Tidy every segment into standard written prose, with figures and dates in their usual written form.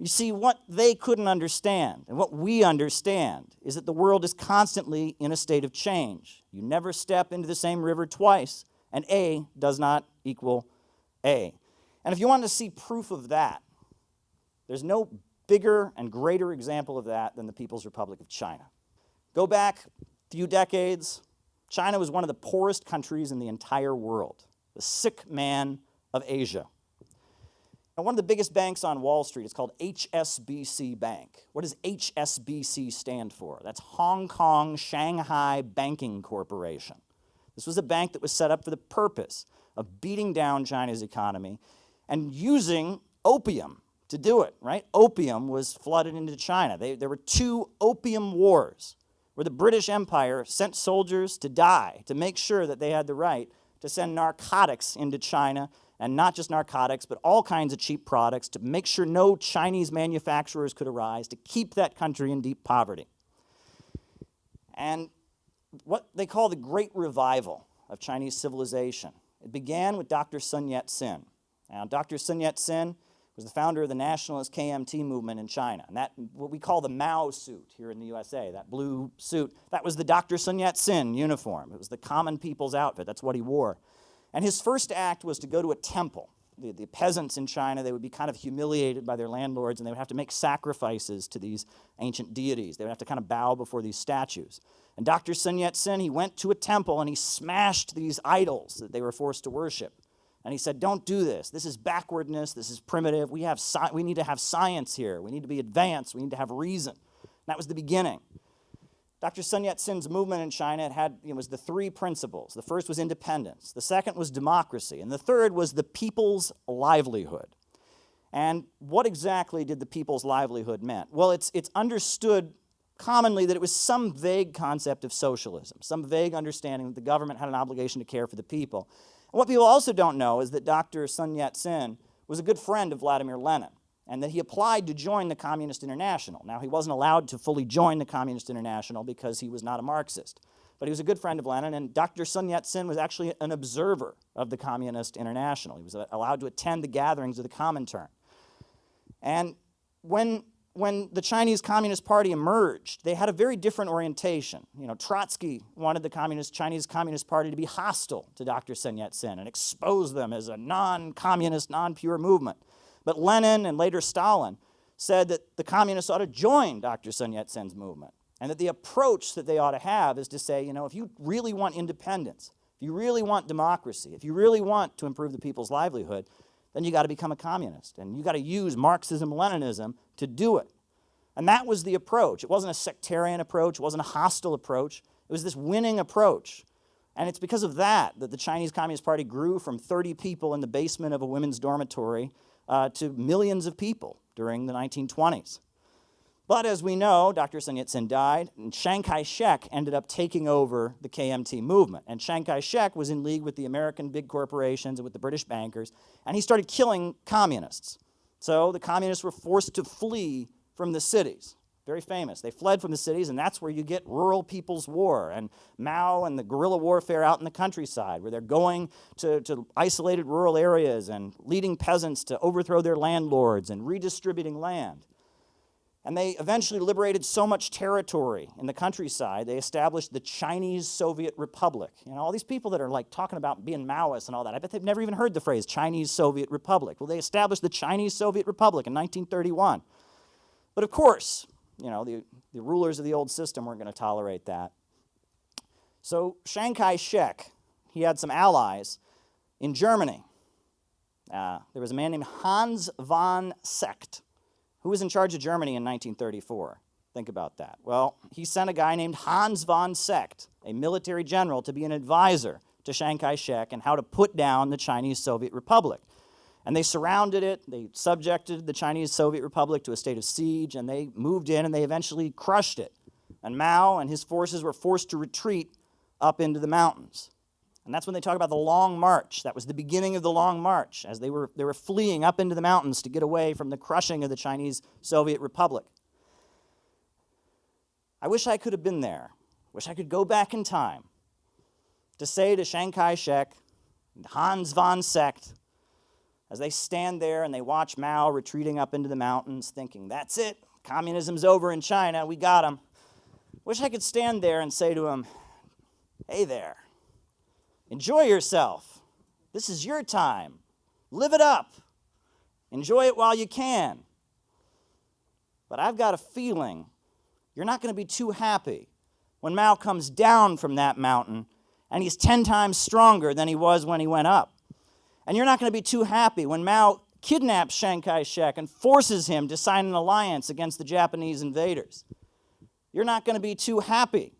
You see, what they couldn't understand, and what we understand, is that the world is constantly in a state of change. You never step into the same river twice, and A does not equal A. And if you want to see proof of that, there's no bigger and greater example of that than the People's Republic of China. Go back a few decades, China was one of the poorest countries in the entire world, the sick man of Asia. Now, one of the biggest banks on Wall Street is called HSBC Bank. What does HSBC stand for? That's Hong Kong Shanghai Banking Corporation. This was a bank that was set up for the purpose of beating down China's economy and using opium to do it, right? Opium was flooded into China. There were 2 opium wars where the British Empire sent soldiers to die to make sure that they had the right to send narcotics into China, and not just narcotics, but all kinds of cheap products to make sure no Chinese manufacturers could arise, to keep that country in deep poverty. And what they call the Great Revival of Chinese civilization, it began with Dr. Sun Yat-sen. Now, Dr. Sun Yat-sen was the founder of the nationalist KMT movement in China. And that, what we call the Mao suit here in the USA, that blue suit, that was the Dr. Sun Yat-sen uniform. It was the common people's outfit. That's what he wore. And his first act was to go to a temple. The peasants in China, they would be kind of humiliated by their landlords, and they would have to make sacrifices to these ancient deities. They would have to kind of bow before these statues. And Dr. Sun Yat-sen, he went to a temple and he smashed these idols that they were forced to worship. And he said, don't do this. This is backwardness. This is primitive. We need to have science here. We need to be advanced. We need to have reason. And that was the beginning. Dr. Sun Yat-sen's movement in China was the 3 principles. The first was independence. The second was democracy. And the third was the people's livelihood. And what exactly did the people's livelihood mean? Well, it's understood commonly that it was some vague concept of socialism, some vague understanding that the government had an obligation to care for the people. And what people also don't know is that Dr. Sun Yat-sen was a good friend of Vladimir Lenin, and that he applied to join the Communist International. Now, he wasn't allowed to fully join the Communist International because he was not a Marxist, but he was a good friend of Lenin, and Dr. Sun Yat-sen was actually an observer of the Communist International. He was allowed to attend the gatherings of the Comintern. And when the Chinese Communist Party emerged, they had a very different orientation. You know, Trotsky wanted the Chinese Communist Party to be hostile to Dr. Sun Yat-sen and expose them as a non-communist, non-pure movement. But Lenin and later Stalin said that the communists ought to join Dr. Sun Yat-sen's movement, and that the approach that they ought to have is to say, you know, if you really want independence, if you really want democracy, if you really want to improve the people's livelihood, then you got to become a communist, and you got to use Marxism-Leninism to do it. And that was the approach. It wasn't a sectarian approach. It wasn't a hostile approach. It was this winning approach. And it's because of that that the Chinese Communist Party grew from 30 people in the basement of a women's dormitory to millions of people during the 1920s. But as we know, Dr. Sun Yat-sen died, and Chiang Kai-shek ended up taking over the KMT movement. And Chiang Kai-shek was in league with the American big corporations and with the British bankers, and he started killing communists. So the communists were forced to flee from the cities. Very famous. They fled from the cities, and that's where you get rural people's war and Mao and the guerrilla warfare out in the countryside, where they're going to isolated rural areas and leading peasants to overthrow their landlords and redistributing land. And they eventually liberated so much territory in the countryside, they established the Chinese Soviet Republic. You know, all these people that are like talking about being Maoists and all that, I bet they've never even heard the phrase Chinese Soviet Republic. Well, they established the Chinese Soviet Republic in 1931. But of course, you know, the rulers of the old system weren't going to tolerate that. So Chiang Kai-shek, he had some allies in Germany. There was a man named Hans von Seeckt, who was in charge of Germany in 1934. Think about that. Well, he sent a guy named Hans von Seeckt, a military general, to be an advisor to Chiang Kai-shek and how to put down the Chinese Soviet Republic. And they surrounded it, they subjected the Chinese Soviet Republic to a state of siege, and they moved in and they eventually crushed it. And Mao and his forces were forced to retreat up into the mountains. And that's when they talk about the Long March. That was the beginning of the Long March, as they were fleeing up into the mountains to get away from the crushing of the Chinese Soviet Republic. I wish I could have been there. Wish I could go back in time to say to Chiang Kai-shek, Hans von Seeckt, as they stand there and they watch Mao retreating up into the mountains, thinking, that's it, communism's over in China, we got him. Wish I could stand there and say to him, hey there, enjoy yourself. This is your time. Live it up. Enjoy it while you can. But I've got a feeling you're not going to be too happy when Mao comes down from that mountain and he's 10 times stronger than he was when he went up. And you're not going to be too happy when Mao kidnaps Chiang Kai-shek and forces him to sign an alliance against the Japanese invaders. You're not going to be too happy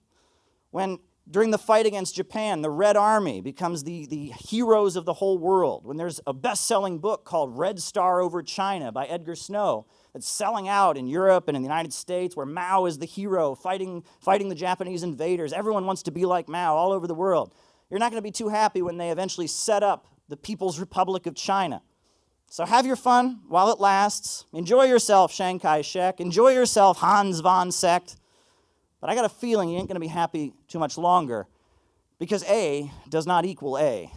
when, during the fight against Japan, the Red Army becomes the heroes of the whole world. When there's a best-selling book called Red Star Over China by Edgar Snow that's selling out in Europe and in the United States, where Mao is the hero fighting the Japanese invaders. Everyone wants to be like Mao all over the world. You're not going to be too happy when they eventually set up the People's Republic of China. So have your fun while it lasts. Enjoy yourself, Chiang Kai-shek. Enjoy yourself, Hans von Sect. But I got a feeling you ain't going to be happy too much longer, because A does not equal A.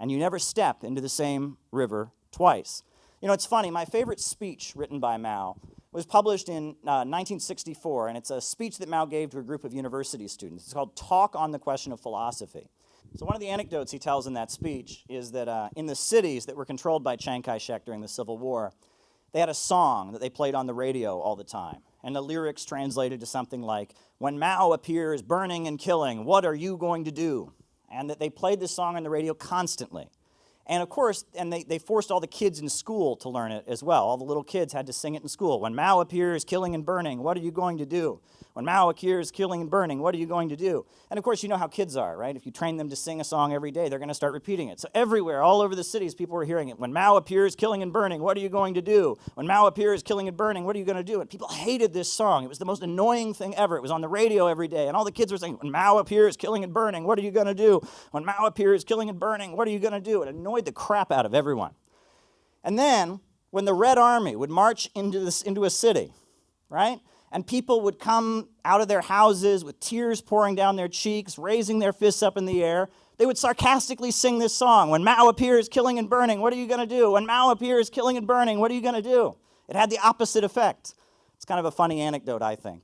And you never step into the same river twice. You know, it's funny, my favorite speech written by Mao was published in 1964, and it's a speech that Mao gave to a group of university students. It's called Talk on the Question of Philosophy. So one of the anecdotes he tells in that speech is that in the cities that were controlled by Chiang Kai-shek during the Civil War, they had a song that they played on the radio all the time. And the lyrics translated to something like, when Mao appears burning and killing, what are you going to do? And that they played this song on the radio constantly. And of course, they forced all the kids in school to learn it as well. All the little kids had to sing it in school. When Mao appears killing and burning, what are you going to do? When Mao appears killing and burning, what are you going to do? And of course, you know how kids are, right? If you train them to sing a song every day, they're going to start repeating it. So everywhere, all over the cities, people were hearing it. When Mao appears killing and burning, what are you going to do? When Mao appears killing and burning, what are you going to do? And people hated this song. It was the most annoying thing ever. It was on the radio every day, and all the kids were saying, when Mao appears killing and burning, what are you going to do? When Mao appears killing and burning, what are you going to do? It annoyed the crap out of everyone. And then, when the Red Army would march into a city, right? And people would come out of their houses with tears pouring down their cheeks, raising their fists up in the air. They would sarcastically sing this song, when Mao appears killing and burning, what are you going to do? When Mao appears killing and burning, what are you going to do? It had the opposite effect. It's kind of a funny anecdote, I think.